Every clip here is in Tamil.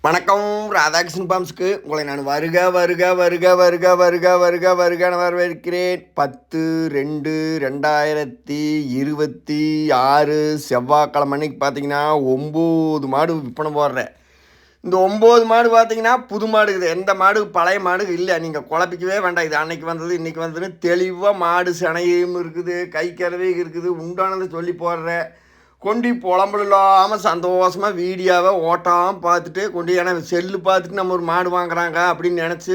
வணக்கம். ராதாகிருஷ்ணன் பாம்ஸ்க்கு உங்களை நான் வருக வருக வருக வருக வருக வருக வருக வரவேற்கிறேன். 10/2/2026 செவ்வாய்க்கிழமை அன்னைக்கு பார்த்தீங்கன்னா 9 மாடு விற்பனை போடுறேன். இந்த 9 மாடு பார்த்தீங்கன்னா புது மாடு இருக்குது. எந்த மாடு பழைய மாடு இல்லை. நீங்கள் குழப்பிக்கவே வேண்டாம். இது அன்னைக்கு வந்தது இன்றைக்கி வந்ததுன்னு தெளிவாக மாடு சினையும் இருக்குது, கை கறவை இருக்குது, உண்டானதை சொல்லி போடுறேன். கொண்டு புலம்பல் இல்லாமல் சந்தோஷமாக வீடியோவை ஓட்டாமல் பார்த்துட்டு கொண்டு ஏன்னா செல்லு பார்த்துட்டு நம்ம ஒரு மாடு வாங்குறாங்க அப்படின்னு நினச்சி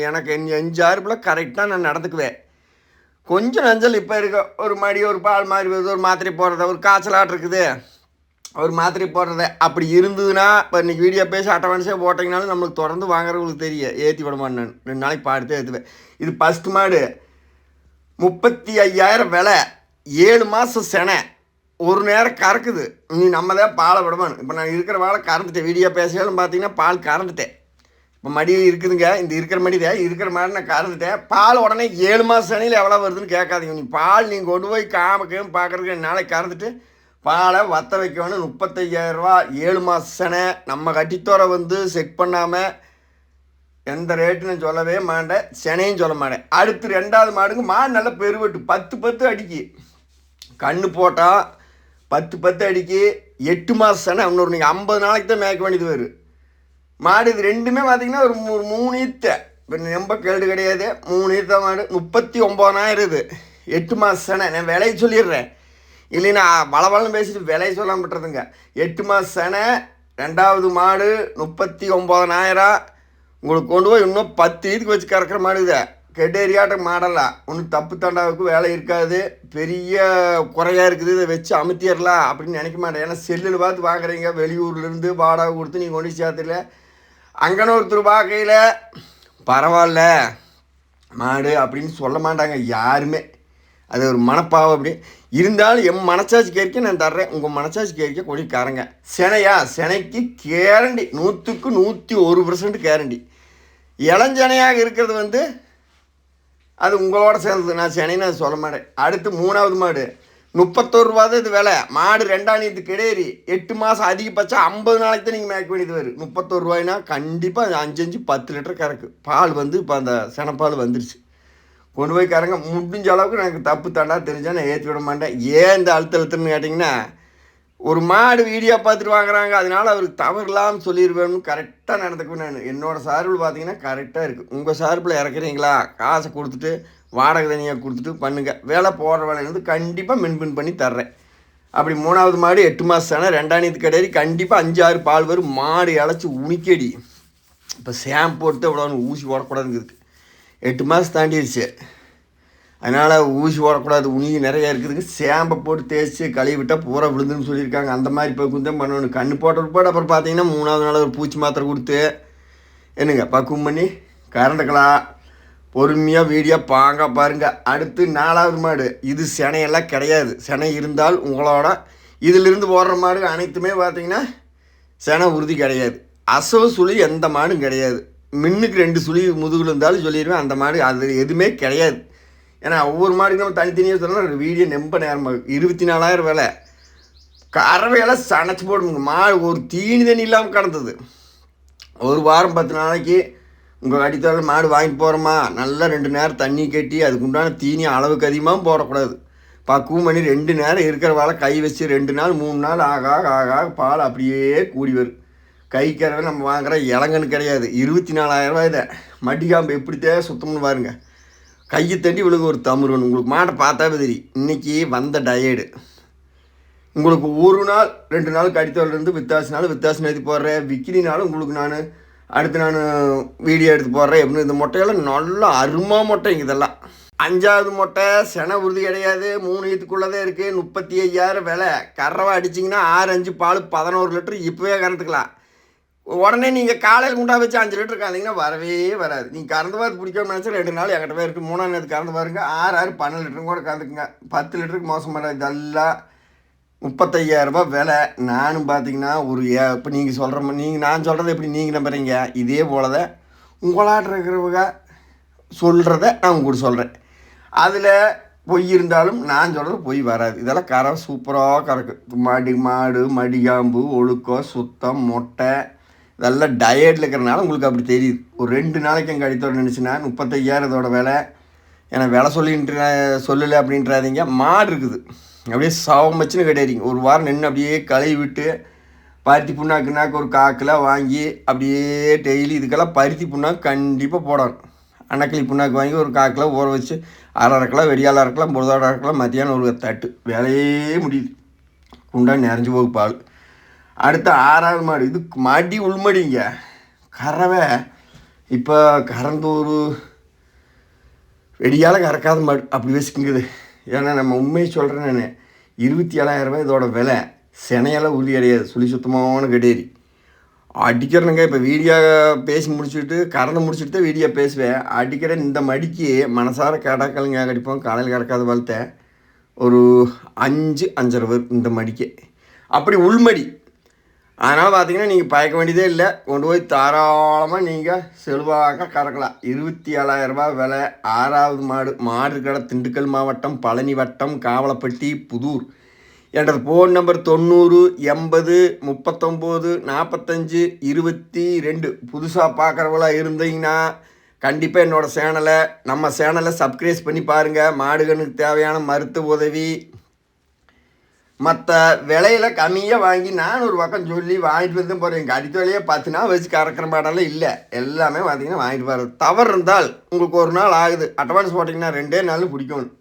எனக்கு எஞ்சாறுபில் கரெக்டாக நான் நடந்துக்குவேன். கொஞ்சம் நஞ்சல் இப்போ இருக்க ஒரு மடி ஒரு பால் மாதிரி வருது, ஒரு மாத்திரை போடுறத, ஒரு காய்ச்சலாட்டு இருக்குது, ஒரு மாத்திரை போடுறத அப்படி இருந்ததுன்னா இப்போ இன்றைக்கி வீடியோ பேசி அட்டவான்ஸே போட்டிங்கனாலும் நம்மளுக்கு தொடர்ந்து வாங்குறவங்களுக்கு தெரியும். ஏற்றி விட மாட்டேன். நான் 2 நாளைக்கு பாடுத்தே ஏற்றுவேன். இது ஃபஸ்ட்டு மாடு 35,000 விலை, 7 மாதம் செனை, ஒரு நேரம் கறக்குது. நீ நம்ம தான் பாலை விடமானு. இப்போ நான் இருக்கிற வாழை கறந்துட்டேன். வீடியோ பேசியாலும் பார்த்தீங்கன்னா பால் கறந்துட்டேன். இப்போ மடி இருக்குதுங்க, இந்த இருக்கிற மடி தான் இருக்கிற மாதிரி நான் கறந்துட்டேன். பால் உடனே 7 மாதம் சனியில் எவ்வளோ வருதுன்னு கேட்காதீங்க. நீ பால் நீங்கள் கொண்டு போய் காமக்கையும் பார்க்குறதுக்கு நாளைக்கு கறந்துட்டு பாலை வற்ற வைக்கணும். 35,000 ரூபா, 7 மாதம் சனை. நம்ம கட்டித்தோரை வந்து செக் பண்ணாமல் எந்த ரேட்டுன்னு சொல்லவே மாட்டேன், செனையும் சொல்ல மாட்டேன். அடுத்து 2வது மாடுங்க மாடு நல்லா பெருவெட்டு 10 அடிக்கு கண்ணு போட்டால் 10 அடிக்கு 8 மாதம் சனை. இன்னொரு நீங்கள் 50 நாளைக்கு தான் மேய்க்க வேண்டியது வரும் மாடு. இது ரெண்டுமே பார்த்தீங்கன்னா ஒரு 3 ஈத்தை. இப்போ ரொம்ப கேடு கிடையாது. 3 ஈத்த மாடு 39,000 இது. 8 மாதம் சனை. நான் விலையை சொல்லிடுறேன், இல்லைன்னா வளவளன்னு பேசிட்டு விலையை சொல்லாமல் விட்டுறதுங்க. 8 மாதம் சனை. 2வது மாடு 39,000. உங்களுக்கு கொண்டு போய் இன்னும் 10 ஈத்துக்கு வச்சு கறக்கிற மாடு இதை கெட்டேரியாட்ட மாடலாம். ஒன்றும் தப்பு தண்டாவுக்கு வேலை இருக்காது, பெரிய குறையாக இருக்குது, இதை வச்சு அமுத்திடலாம் அப்படின்னு நினைக்க மாட்டேன். ஏன்னா செல்லில் பார்த்து வாங்குறீங்க, வெளியூர்லேருந்து வாடகை கொடுத்து நீங்கள் கொண்டு சேர்த்துல அங்கன்னு ஒருத்தர் பார்க்கையில் பரவாயில்ல மாடு அப்படின்னு சொல்ல மாட்டாங்க யாருமே. அது ஒரு மனப்பாவம். அப்படி இருந்தாலும் என் மனசாட்சி கேட்க நான் தர்றேன், உங்கள் மனசாட்சி கேட்க கொடிக்காரங்க. செனையா செனைக்கு கேரண்டி 100க்கு 101% கேரண்டி. இளஞ்சனையாக இருக்கிறது வந்து அது உங்களோட சேர்ந்தது. நான் சென்னைன்னு அது சொல்ல மாட்டேன். அடுத்து 3வது மாடு 31 ரூபா தான் இது விலை. மாடு 2ஆம் நீத்து கிடையாது. 8 மாதம் அதிகபட்சம் 50 நாளைக்கு தான் நீங்கள் மேய்க்க வேண்டியது வரும். 31 ரூபாய்னா கண்டிப்பாக 5 லிட்டர் கறக்கு பால் வந்து இப்போ அந்த செனப்பால் வந்துருச்சு. கொண்டு போய் கறங்க. முடிஞ்ச அளவுக்கு எனக்கு தப்பு தண்டா தெரிஞ்சால் நான் ஏற்றி விட மாட்டேன். ஏன் இந்த அழுத்தன்னு கேட்டிங்கன்னா, ஒரு மாடு வீடியோ பார்த்துட்டு வாங்குறாங்க, அதனால் அவருக்கு தவறு இல்லாமல் சொல்லிடுவேன்னு கரெக்டாக நடந்துக்குவேன். நான் என்னோடய சார்பில் பார்த்தீங்கன்னா கரெக்டாக இருக்குது. உங்கள் சார்பில் இறக்குறீங்களா, காசை கொடுத்துட்டு வாடகை தனியாக கொடுத்துட்டு பண்ணுங்கள். வேலை போடுற வேலையிலேருந்து கண்டிப்பாக மின்பின் பண்ணி தர்றேன். அப்படி 3வது மாடு 8 மாதம் சனை, 2ஆம் நீத்து கிடையாது, கண்டிப்பாக 5-6 பால் வரும். மாடு இழைச்சி உணிக்கடி. இப்போ ஷாம்பு போட்டு அவ்வளோ ஊசி போடக்கூடாதுங்கிறது 8 மாதம் தாண்டிடுச்சு. அதனால் ஊசி ஓடக்கூடாது, உணி நிறையா இருக்குதுங்க. சேம்பை போட்டு தேய்ச்சி கழுவி விட்டால் பூரா விழுந்துன்னு சொல்லியிருக்காங்க. அந்த மாதிரி இப்போ கொஞ்சம் பண்ணணும். கண்ணு போட்ட போட்டு அப்புறம் பார்த்தீங்கன்னா 3வது நாள் ஒரு பூச்சி மாத்திரை கொடுத்து என்னங்க பக்குவம் பண்ணி கரண்டுக்கலாம். பொறுமையாக வீடியோ பாருங்கள். அடுத்து 4வது மாடு. இது செனையெல்லாம் கிடையாது. செனை இருந்தால் உங்களோட இதிலிருந்து போடுற மாடு அனைத்துமே பார்த்தீங்கன்னா செனை உறுதி கிடையாது. அசவு சுழி எந்த மாடும் கிடையாது. மின்னுக்கு 2 சுழி முதுகில் இருந்தாலும் சொல்லிடுவேன். அந்த மாடு அது எதுவுமே கிடையாது. ஏன்னா ஒவ்வொரு மாடுக்கு நம்ம தனித்தனியாக சொல்லலாம். ஒரு வீடியோ நம்ப நேரமாக 24,000 விலை. கறவையெல்லாம் சனைச்சி போடுங்க. மாடு ஒரு தீனி தண்ணி இல்லாமல் கிடந்தது. ஒரு வாரம் 10 நாளைக்கு உங்கள் அடித்தோட மாடு வாங்கிட்டு போகிறோமா, நல்லா 2 நேரம் தண்ணி கட்டி அதுக்கு உண்டான தீனி அளவுக்கு அதிகமாகவும் போடக்கூடாது. பக்குவம் பண்ணி 2 நேரம் இருக்கிற வேலை கை வச்சு 2 நாள் 3 நாள் ஆக பால் அப்படியே கூடி வரும். கை கறவை நம்ம வாங்குகிற இளங்கன்னு கிடையாது. 24,000 ரூபாய். இதை மடிக்காம்பு எப்படித்தே சுத்தம்னு பாருங்கள். கையை தண்டி விழுக ஒரு தமிழ். உங்களுக்கு மாட்டை பார்த்தாவே தெரியும். இன்றைக்கி வந்த டயர்டு உங்களுக்கு 1 நாள் 2 நாள் கடித்தோலேருந்து வித்தாசு நேர்த்தி போடுறேன். விக்கினாலும் உங்களுக்கு நான் அடுத்து நான் வீடியோ எடுத்து போடுறேன். எப்படின்னு இந்த மொட்டையெல்லாம் நல்லா அருமா மொட்டைங்க. இதெல்லாம் 5வது மொட்டை செனை உறுதி கிடையாது. 3 ஈத்துக்குள்ளதே இருக்குது. 35,000 விலை. கறவை அடிச்சிங்கன்னா 6-5 பால் 11 லிட்டர் இப்போவே கறந்துக்கலாம். உடனே நீங்கள் காலையில் குண்டா வச்சு 5 லிட்டர் கறந்தீங்கன்னா வரவே வராது. நீங்கள் கறந்து பார்த்து பிடிக்காம நினச்சா 2 நாள் என்கிட்ட இருக்குது. 3ஆம் நேரத்து கறந்து பாருங்க. 6-12 லிட்டரும் கூட கறந்துக்குங்க. 10 லிட்டருக்கு மோசம் பண்ணாது. இதெல்லாம் 35,000 ரூபாய் விலை. நானும் பார்த்தீங்கன்னா ஒரு இப்போ நீங்கள் சொல்கிற நான் சொல்கிறத எப்படி நீங்கள் நம்புறீங்க, இதே போல தான் உங்களாட்ட இருக்கிறவங்க சொல்கிறத நான் உங்களுக்கு சொல்கிறேன். அதில் பொய் இருந்தாலும் நான் சொல்கிறது பொய் வராது. இதெல்லாம் கறவை சூப்பராக கறக்கு. மாடு மடிகாம்பு ஒழுக்கம் சுத்தம் மொட்டை இதெல்லாம் டயட்டில் இருக்கிறனால உங்களுக்கு அப்படி தெரியுது. ஒரு 2 நாளைக்கு எங்கள் அடித்தோடு நினச்சின்னா 35,000 இதோட விலை. எனக்கு விலை சொல்லலை அப்படின்றாதீங்க. மாடு இருக்குது அப்படியே சவமச்சுன்னு கிடையாதுங்க. ஒரு வாரம் நின்று அப்படியே கழுவி விட்டு பருத்தி புண்ணாக்குனாக்கு ஒரு 1/4 கிலோ வாங்கி அப்படியே டெய்லி இதுக்கெல்லாம் பருத்தி புண்ணாக்கு கண்டிப்பாக போடணும். அன்னக்கிளி புண்ணாக்கு வாங்கி ஒரு 1/4 கிலோ ஊற வச்சு 1/2 கிலோ வெடியால் அரைக்கலாம், பொழுதோட அரைக்கலாம், மத்தியானம் ஒரு தட்டு வேலையே முடியுது. குண்டா நிறைஞ்சு போகுது பால். அடுத்த 6வது மாடு. இது மடி உள்மடிங்க, கறவை. இப்போ கறந்து ஒரு வெடியால் கறக்காத மாடு அப்படி வச்சுக்குங்குது. ஏன்னா நம்ம உண்மையை சொல்கிறேன் நான், 27,000 இதோட விலை. செனையெல்லாம் உறுதி அடையாது, சுழி சுத்தமான கெடேரி அடிக்கிறனுங்க. இப்போ வீடியோ பேசி முடிச்சுட்டு கறந்து முடிச்சுட்டு தான் வீடியோ பேசுவேன். அடிக்கிற இந்த மடிக்கு மனசார கடைக்கலுங்க கடிப்போம். காலையில் கறக்காத வளர்த்த ஒரு 5-5.5 வரும் இந்த மடிக்கு. அப்படி உள்மடி. அதனால் பார்த்தீங்கன்னா நீங்கள் பயக்க வேண்டியதே இல்லை. கொண்டு போய் தாராளமாக நீங்கள் செலவாக கறக்கலாம். 27,000 விலை. 6வது மாடு. மாடு கடை திண்டுக்கல் மாவட்டம், பழனி வட்டம், காவலப்பட்டி, புதூர். எனது ஃபோன் நம்பர் 90 80 39 45 22. புதுசாக பார்க்குறவங்களா இருந்தீங்கன்னா கண்டிப்பாக என்னோடய நம்ம சேனலை சப்ஸ்கிரைப் பண்ணி பாருங்கள். மாடுகளுக்கு தேவையான மருத்துவ உதவி மற்ற விலையில் கம்மியாக வாங்கி நான் ஒரு பக்கம் சொல்லி வாங்கிட்டு வந்து போகிறேன். எங்கள் அடித்த விலையே 10 நாள் வச்சு கறக்கிற மாடெல்லாம் இல்லை. எல்லாமே பார்த்தீங்கன்னா வாங்கிட்டு வர்றது. தவறு இருந்தால் உங்களுக்கு ஒரு நாள் ஆகுது, அட்வான்ஸ் போட்டிங்கன்னா 2 நாள் பிடிக்கணும்.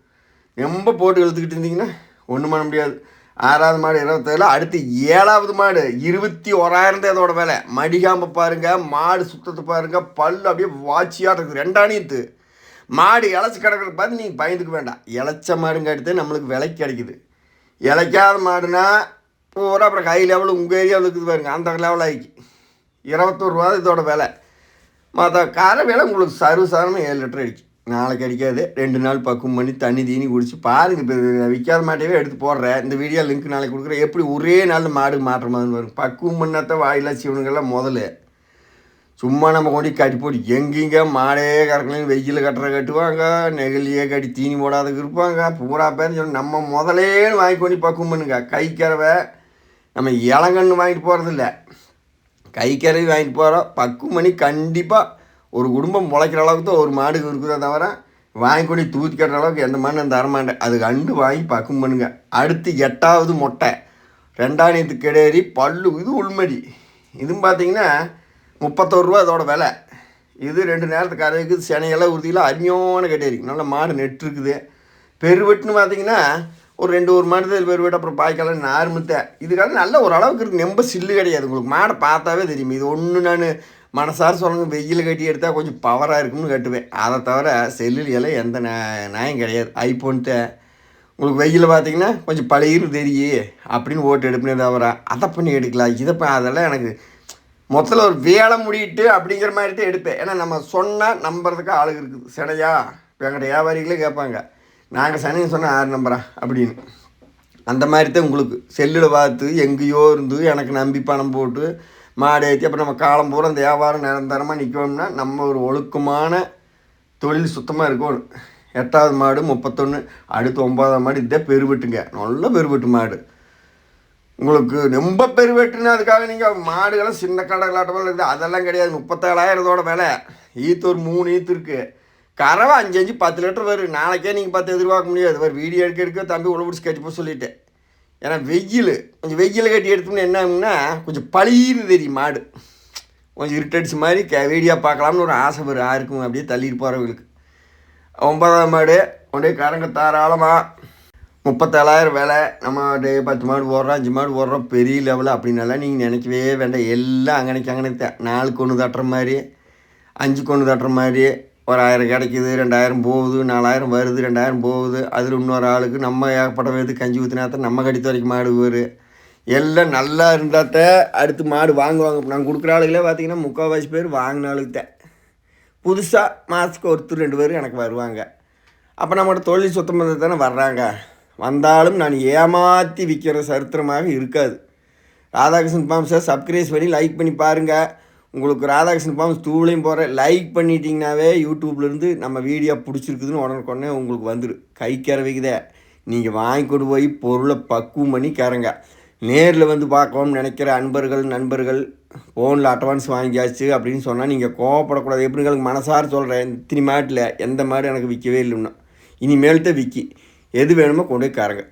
ரொம்ப போட்டு இழுத்துக்கிட்டு இருந்தீங்கன்னா ஒன்றும் பண்ண முடியாது. 6வது மாடு 27. அடுத்து 7வது மாடு 21,000 இதோட விலை. மடிகாம்பை பாருங்கள், மாடு சுத்தத்தை பாருங்கள், பல் அப்படியே வாட்சியாக இருக்குது. 2 மாடு இழைச்சி கிடக்கிறத பார்த்து நீங்கள் பயந்துக்க வேண்டாம். இழைச்ச மாடுங்க எடுத்து நம்மளுக்கு விலைக்கு கிடைக்குது. இழைக்காத மாடுனா பூரா அப்புறம் கை லெவலு உங்கள் ஏரியாவில் இருக்குது பாருங்கள், அந்த லெவல் ஆகிக்கு. 21 ரூபா இதோட விலை. மற்ற கரை விலை உங்களுக்கு சர்வசாதாரணமாக 7 லிட்டர் அடிக்கும். நாளைக்கு அடிக்காது. 2 நாள் பக்குவம் பண்ணி தண்ணி தீனி குடிச்சு பாருங்கள். இப்போ விற்காத மாட்டையே எடுத்து போடுறேன். இந்த வீடியோ லிங்க் நாளைக்கு கொடுக்குறேன். எப்படி ஒரே நாள் மாடு மாற்ற மாதிரி வரும். பக்குவம் பண்ணாதான் வாயிலா சிவனுங்கெல்லாம் முதல்ல. சும்மா நம்ம கொண்டு கட்டி போட்டு எங்கேங்க மாடே கறக்கலையும் வெயில் கட்டுவாங்க, நெகிழியே கட்டி தீனி போடாததுக்கு இருப்பாங்க. பூரா பேர்னு சொல்லி நம்ம முதலே வாங்கி கொண்டு பக்குவம் பண்ணுங்க. கைக்கறவை நம்ம இளங்கன்று வாங்கிட்டு போகிறதில்ல, கைக்கறவை வாங்கிட்டு போகிறோம். பக்குவம் பண்ணி கண்டிப்பாக ஒரு குடும்பம் முளைக்கிற அளவுக்கு தான் ஒரு மாடு இருக்குதே தவிர வாங்கி கொண்டு தூத்தி கட்டுற அளவுக்கு எந்த மாடு நான் தரமாட்டேன். அது கண்டு வாங்கி பக்குவம் பண்ணுங்க. அடுத்து 8வது மொட்டை. 2 கிடேரி பல்லு. இது உள்மடி. இதுவும் பார்த்தீங்கன்னா 31 ரூபா இதோட விலை. இது 2 நேரத்துக்கு கறவைக்குது. செனையெல்லாம் உறுதியில் அருமையான கட்டேரி. நல்ல மாடு நெட்டு இருக்குது. பெருவெட்டுன்னு பார்த்தீங்கன்னா ஒரு 2 மாடு தான் பெருவெட்டு. அப்புறம் பாய்க்காலம் நார்முத்தை. இதுக்காக நல்ல ஒரு அளவுக்கு இருக்குது. ரொம்ப சில்லு கிடையாது. உங்களுக்கு மாடை பார்த்தாவே தெரியும். இது ஒன்று நான் மனசார சொல்லுங்க, வெயில் கட்டி எடுத்தால் கொஞ்சம் பவராக இருக்கும்னு கட்டுவேன். அதை தவிர செல்லில் எல்லாம் எந்த நியாயம் கிடையாது. ஐஃபோன்ட்டு உங்களுக்கு வெயில் பார்த்தீங்கன்னா கொஞ்சம் பழையின்னு தெரியும் அப்படின்னு ஓட்டு எடுப்புனே தவிர அதை பண்ணி எடுக்கலாம். இதை அதெல்லாம் எனக்கு மொத்தத்தில் ஒரு வேலை முடிட்டு அப்படிங்கிற மாதிரி தான் எடுப்பேன். ஏன்னா நம்ம சொன்னால் நம்புறதுக்கு ஆளுங்க இருக்குது. சடையா இப்போ எங்கிட்ட வியாபாரிகளே கேட்பாங்க, நாங்கள் சனின்னு சொன்னால் 6 நம்பரா அப்படின்னு. அந்த மாதிரி தான் உங்களுக்கு செல்லில் பார்த்து எங்கேயோ இருந்து எனக்கு நம்பி பணம் போட்டு மாடு ஏற்றி அப்புறம் நம்ம காலம் பூரா அந்த வியாபாரம் நிரந்தரமாக நிற்கணும்னா நம்ம ஒரு ஒழுக்கமான தொழில் சுத்தமாக இருக்கணும். 8வது மாடு 31. அடுத்து 9வது மாடு இதே பெருவெட்டுங்க. நல்ல பெருவெட்டு மாடு. உங்களுக்கு ரொம்ப பெருவெட்டுன்னு அதுக்காக நீங்கள் மாடுகளும் சின்ன கடலாட்டமாக இருக்குது அதெல்லாம் கிடையாது. 37,000 விலை. ஈத்து ஒரு 3 ஈத்து இருக்குது. கறவை 5 10 லிட்டர் வரும். நாளைக்கே நீங்கள் 10 எதிர்பார்க்க முடியாது. ஒரு வீடியோ எடுக்க தம்பி உள்ள பிடிச்சி கட்டி போக சொல்லிவிட்டேன். ஏன்னா கொஞ்சம் வெயில் கட்டி எடுத்தோம்னா என்ன ஆகும்னா கொஞ்சம் பளிர்னு தெரியும் மாடு. கொஞ்சம் இருட்டடிச்சு மாதிரி வீடியோ பார்க்கலாம்னு ஒரு ஆசை வரும் யாருக்கும் அப்படியே தள்ளிட்டு போகிறவங்களுக்கு. 9வது மாடு கொண்டே கறங்க தாராளமாக 37,000 விலை. நம்ம 10 மாடு போடுறோம், 5 மாடு போடுறோம், பெரிய லெவலில் அப்படின்னாலாம் நீங்கள் நினைக்கவே வேண்டாம். எல்லாம் அங்கனைக்கு தான். 4 ஒன்று தட்டுற மாதிரி, 5 ஒன்று தட்டுற மாதிரி. ஒரு 1000 கிடைக்கிது, 2000 போகுது, 4000 வருது, 2000 போகுது. அதில் இன்னொரு ஆளுக்கு நம்ம ஏகப்பட்ட பேருக்கு கஞ்சி ஊற்றினாத்தான் நம்ம கடித்த வரைக்கும் மாடு வரும். எல்லாம் நல்லா இருந்தாத்த அடுத்து மாடு வாங்குவாங்க. நாங்கள் கொடுக்குற ஆளுகளே பார்த்தீங்கன்னா 3/4 பேர் வாங்கின ஆளுக்கு தான். புதுசாக மாதத்துக்கு ஒருத்தர் 2 பேர் எனக்கு வருவாங்க. அப்போ நம்மளோட தொழில் சுத்தம் பண்ணது தானே வர்றாங்க. வந்தாலும் நான் ஏமாற்றி விற்கிற சரித்திரமாக இருக்காது. ராதாகிருஷ்ணன் ஃபார்ம்ஸை சப்ஸ்கிரைப் பண்ணி லைக் பண்ணி பாருங்கள். உங்களுக்கு ராதாகிருஷ்ணன் ஃபார்ம்ஸ் தூளையும் போகிறேன். லைக் பண்ணிட்டீங்கன்னாவே யூடியூப்லேருந்து நம்ம வீடியோ பிடிச்சிருக்குதுன்னு உடனே உங்களுக்கு வந்துடும். கை கறவைக்குதே நீங்கள் வாங்கி கொண்டு போய் பொருளை பக்குவம் பண்ணி கறங்க. நேரில் வந்து பார்க்கணும்னு நினைக்கிற நண்பர்கள் ஃபோனில் அட்வான்ஸ் வாங்கியாச்சு அப்படின்னு சொன்னால் நீங்கள் கோவப்படக்கூடாது. எப்படி எனக்கு மனசார சொல்கிறேன், இத்தனி மாட்டில் எந்த மாடு எனக்கு விற்கவே இல்லைன்னா இனிமேல்தான் விற்கி எது வேணுமோ கொண்டு போய் காரங்க.